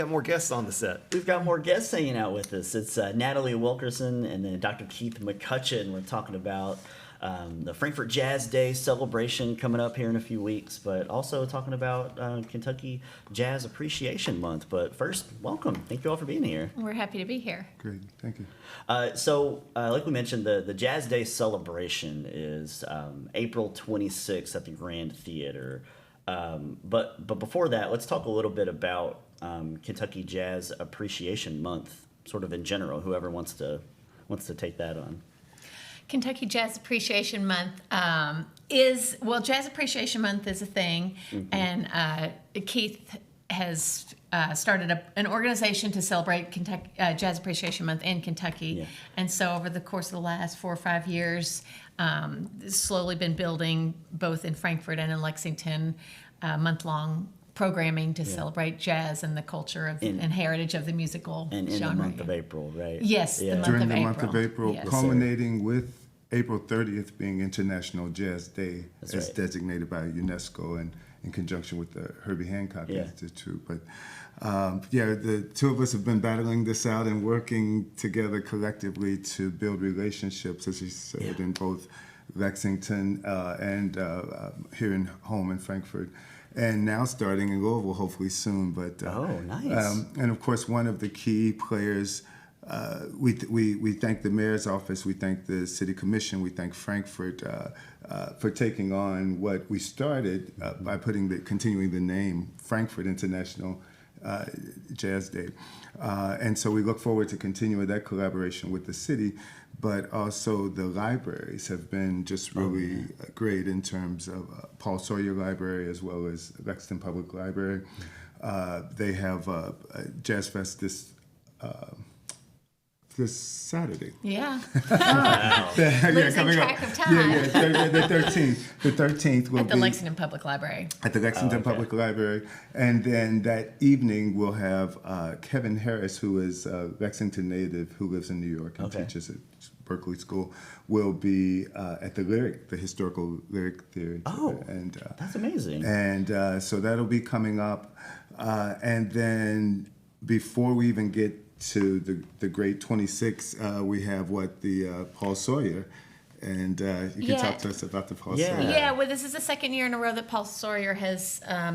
got more guests on the set. We've got more guests hanging out with us. It's Natalie Wilkerson and then Dr. Keith McCutchen. We're talking about the Frankfort Jazz Day celebration coming up here in a few weeks, but also talking about Kentucky Jazz Appreciation Month. But first, welcome. Thank you all for being here. We're happy to be here. Great, thank you. Like we mentioned, the Jazz Day celebration is April 26th at the Grand Theater. But before that, let's talk a little bit about Kentucky Jazz Appreciation Month, sort of in general. Whoever wants to take that on. Kentucky Jazz Appreciation Month Jazz Appreciation Month is a thing, and Keith has started an organization to celebrate Kentucky Jazz Appreciation Month in Kentucky. Yeah. And so over the course of the last 4 or 5 years, it's slowly been building both in Frankfort and in Lexington, month-long programming to celebrate jazz and the culture of and heritage of the musical and in genre. the month of April, right? Yes, During the month of April, Yes. culminating with April 30th being International Jazz Day, That's as right. designated by UNESCO and in conjunction with the Herbie Hancock Yeah. Institute. But the two of us have been battling this out and working together collectively to build relationships, as you said, in both Lexington and here in home in Frankfort. And now starting in Louisville, hopefully soon. But nice. And of course, one of the key players. We thank the mayor's office, we thank the city commission, we thank Frankfort for taking on what we started by continuing the name Frankfort International Jazz Day. And so we look forward to continuing that collaboration with the city, but also the libraries have been just really great in terms of Paul Sawyer Library as well as Lexington Public Library. They have a Jazz Fest this Saturday. Yeah. Coming track up. of time. The 13th. The 13th will At the be Lexington Public Library. at the Lexington Public Library, and then that evening we'll have Kevin Harris, who is a Lexington native who lives in New York and teaches at Berkeley School, will be at the historical lyric theory. And That's amazing. And so that'll be coming up, and then before we even get to the Great 26, we have the Paul Sawyer, and you can talk to us about the Paul Sawyer. Yeah, well, this is the second year in a row that Paul Sawyer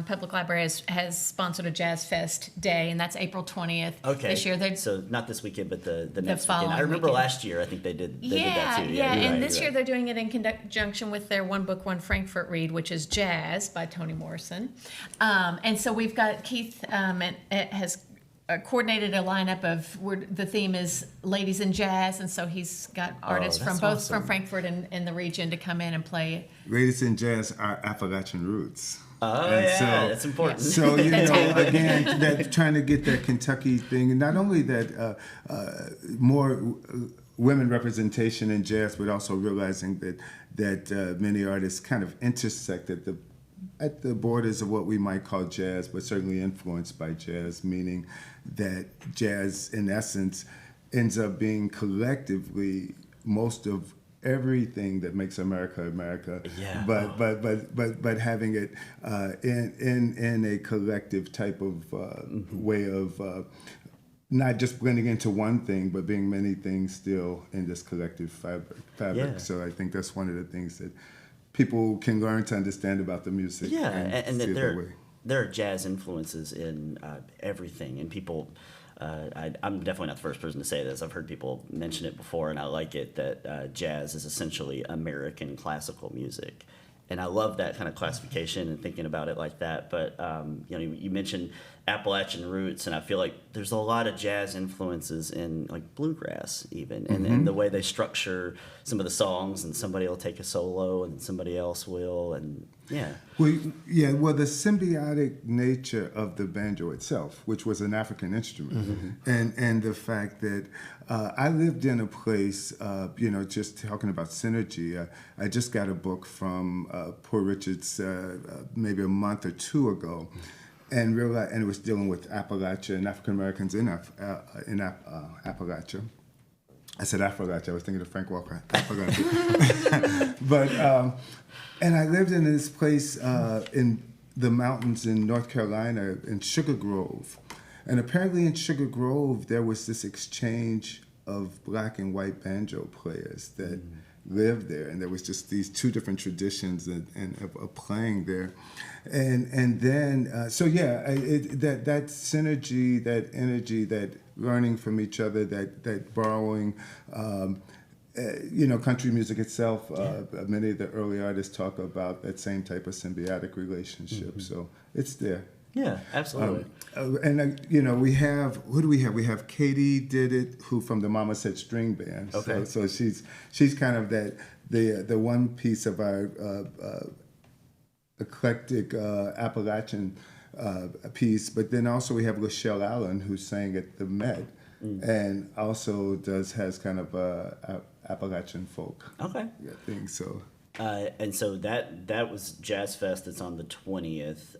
Public Library has sponsored a Jazz Fest day, and that's April 20th. Okay. This year, so not this weekend, but the next following weekend. I remember weekend. last year, I think they did that too. Yeah, you're and right, this you're year right. they're doing it in conjunction with their One Book, One Frankfort read, which is Jazz by Toni Morrison. And so we've got Keith has coordinated a lineup of the theme is ladies in jazz, and so he's got artists from both awesome. from Frankfort and the region to come in and play. Ladies in jazz are Appalachian roots. That's important. So again, that trying to get that Kentucky thing, and not only that, more women representation in jazz, but also realizing that many artists kind of intersect at the borders of what we might call jazz, but certainly influenced by jazz, meaning that jazz, in essence, ends up being collectively most of everything that makes America America. Yeah. But having it in a collective type of way of not just blending into one thing, but being many things still in this collective fabric. Yeah. So I think that's one of the things that people can learn to understand about the music. Yeah, and see that it that way. there are jazz influences in everything, and people. I'm definitely not the first person to say this. I've heard people mention it before, and I like it that jazz is essentially American classical music, and I love that kind of classification and thinking about it like that. But you mentioned Appalachian roots, and I feel like there's a lot of jazz influences in like bluegrass even, and the way they structure some of the songs, and somebody will take a solo and somebody else will, and Well, the symbiotic nature of the banjo itself, which was an African instrument, and the fact that I lived in a place, just talking about synergy. I just got a book from Poor Richards maybe a month or two ago, and realized, and it was dealing with Appalachia and African Americans in Appalachia. I said Appalachia. I was thinking of Frank Walker. Appalachia. But and I lived in this place in the mountains in North Carolina, in Sugar Grove, And apparently in Sugar Grove, there was this exchange of black and white banjo players that lived there, and there was just these two different traditions of playing there, and then so yeah, that synergy, that energy, that learning from each other, that borrowing. Country music itself, many of the early artists talk about that same type of symbiotic relationship. So it's there. Yeah, absolutely. We have, who do we have? We have Katie did it, who from the Mama Said String Band. Okay. So she's kind of the one piece of our eclectic Appalachian piece. But then also we have Lachelle Allen, who sang at the Met, and also has kind of a Appalachian folk. Okay. Thing. So. And so that was Jazz Fest. That's on the 20th.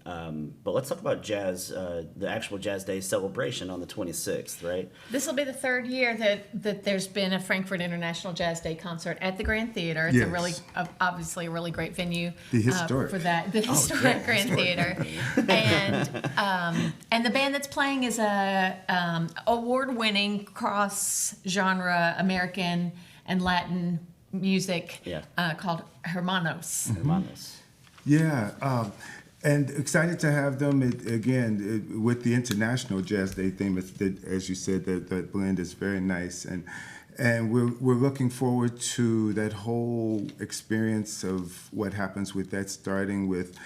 But let's talk about jazz, the actual Jazz Day celebration on the 26th, right? This will be the third year that there's been a Frankfort International Jazz Day concert at the Grand Theater. It's Yes. a really, obviously a really great venue The historic. for that. The historic Grand Theater, and the band that's playing is a award-winning cross-genre American and Latin music called Hermanos. Hermanos. Yeah, and excited to have them again with the International Jazz Day theme. As you said, that blend is very nice, and we're looking forward to that whole experience of what happens with that, starting with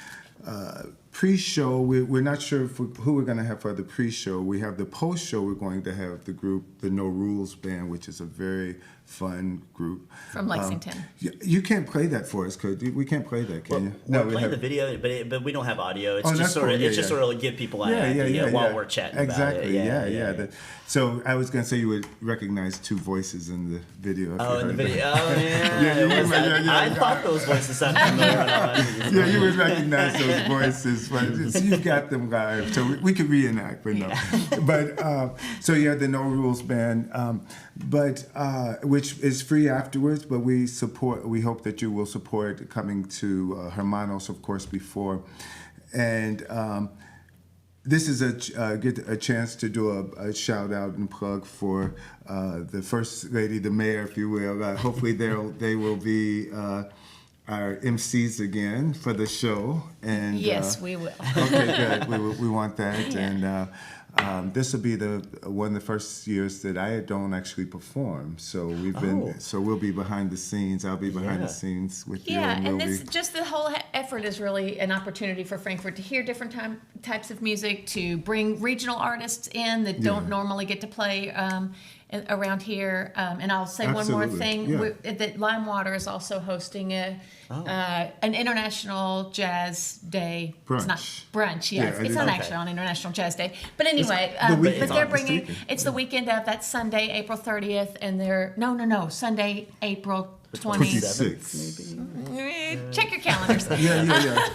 pre-show. We're not sure who we're going to have for the pre-show. We have the post-show. We're going to have the group, the No Rules Band, which is a very fun group From Lexington. You can't play that for us, cause we can't play that, can you? We're playing the video, but we don't have audio. It's just that's sort of cool. Yeah, it's just yeah. sort of give people an idea while we're chatting exactly. about it. Yeah. So I was gonna say you would recognize two voices in the video. Oh, in the video. Oh, yeah. I thought those voices sounded familiar. Yeah, you would recognize those voices, but so you've got them live, so we could reenact, but no. But so yeah, the No Rules Band, which is free afterwards, but we hope that you will support coming to Hermanos, of course, before, and this is a chance to do a shout out and plug for the First Lady, the Mayor, if you will. Hopefully they will be our MCs again for the show, and Yes, we will. Okay, good. We want that, and this will be one of the first years that I don't actually perform. So we'll be behind the scenes. I'll be behind the scenes with you. Yeah, and we'll just the whole effort is really an opportunity for Frankfort to hear different types of music, to bring regional artists in that don't normally get to play around here. And I'll say one more thing: that Limewater is also hosting an International Jazz Day. Brunch. It's not brunch. Yeah, it's not actually on International Jazz Day, but anyway, but they're bringing. It's the weekend of that Sunday, April 30th, and they're no Sunday, April 26th. maybe. Check your calendars. Yeah.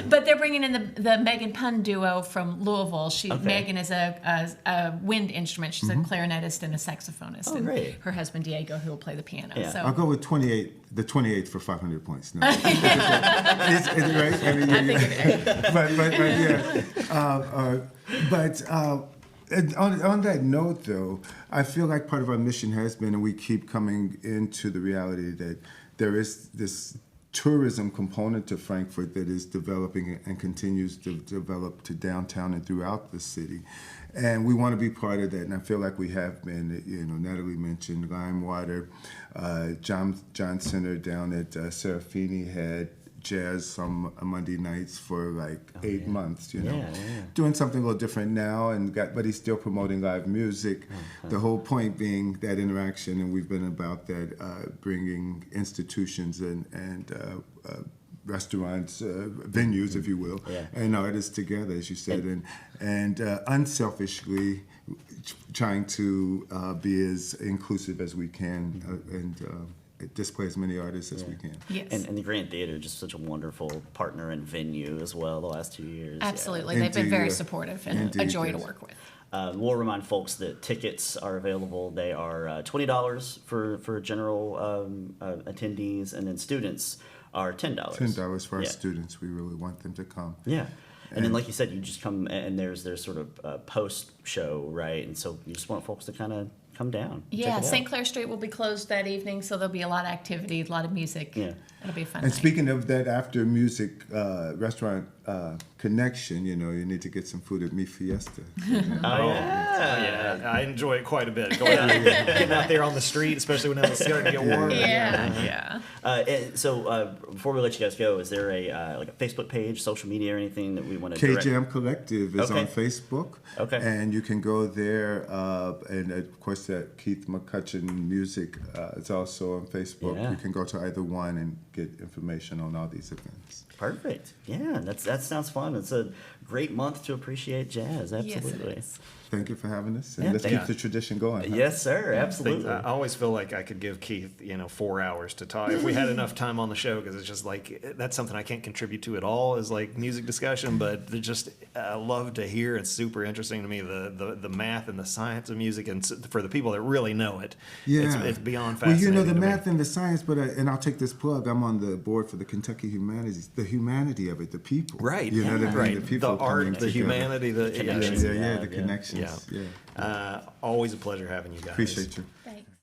But they're bringing in the Megan Pun duo from Louisville. Megan is a wind instrument. She's a clarinetist and a saxophonist. Oh, great. And her husband Diego, who will play the piano. Yeah. So I'll go with 28, the 28th for 500 points. No. Is it right? I mean, I think it is. On that note, though, I feel like part of our mission has been, and we keep coming into the reality that there is this tourism component to Frankfort that is developing and continues to develop to downtown and throughout the city. And we want to be part of that, and I feel like we have been. Natalie mentioned Limewater, John Center down at Serafini had jazz on Monday nights for like 8 months, doing something a little different now, but he's still promoting live music. The whole point being that interaction, and we've been about that, bringing institutions and restaurants, venues, if you will, and artists together, as you said, and unselfishly trying to be as inclusive as we can and display as many artists as we can. Yes. And the Grand Theater, just such a wonderful partner and venue as well the last 2 years. Absolutely. They've been very supportive and a joy to work with. We'll remind folks that tickets are available. They are $20 for general attendees, and then students are $10. $10 for our students. We really want them to come. Yeah. And then, like you said, you just come and there's sort of post show, right? And so you just want folks to kind of come down. Yeah, check it St. out. Clair Street will be closed that evening, so there'll be a lot of activity, a lot of music. Yeah. It'll be a fun And night. speaking of that after music restaurant connection, you need to get some food at Mi Fiesta. Yeah, I enjoy it quite a bit. Going out, getting out there on the street, especially when it's starting to get warm. Yeah. And so before we let you guys go, is there a like a Facebook page, social media, or anything that we want to direct? KJM Collective is Okay. on Facebook. Okay. And you can go there. And of course, that Keith McCutchen Music is also on Facebook. Yeah. You can go to either one and get information on all these events. Perfect. Yeah, that sounds fun. It's a great month to appreciate jazz. Yes, Absolutely. it is. Thank you for having us. And Yeah, let's thank keep you. the tradition going. Huh? Yes, sir. I Absolutely. always feel like I could give Keith, 4 hours to talk if we had enough time on the show, because it's just like that's something I can't contribute to at all is like music discussion, but I love to hear. It's super interesting to me the math and the science of music, and for the people that really know it, it's beyond Well, fascinating. the to me. math and the science, but and I'll take this plug. I'm on the board for the Kentucky Humanities. The humanity of it, the people. Right. You know what I mean? Right. The people The art, coming the together. humanity, the Connections. Yeah, Yeah, the yeah. connections. Yeah. Always a pleasure having you guys. Appreciate you.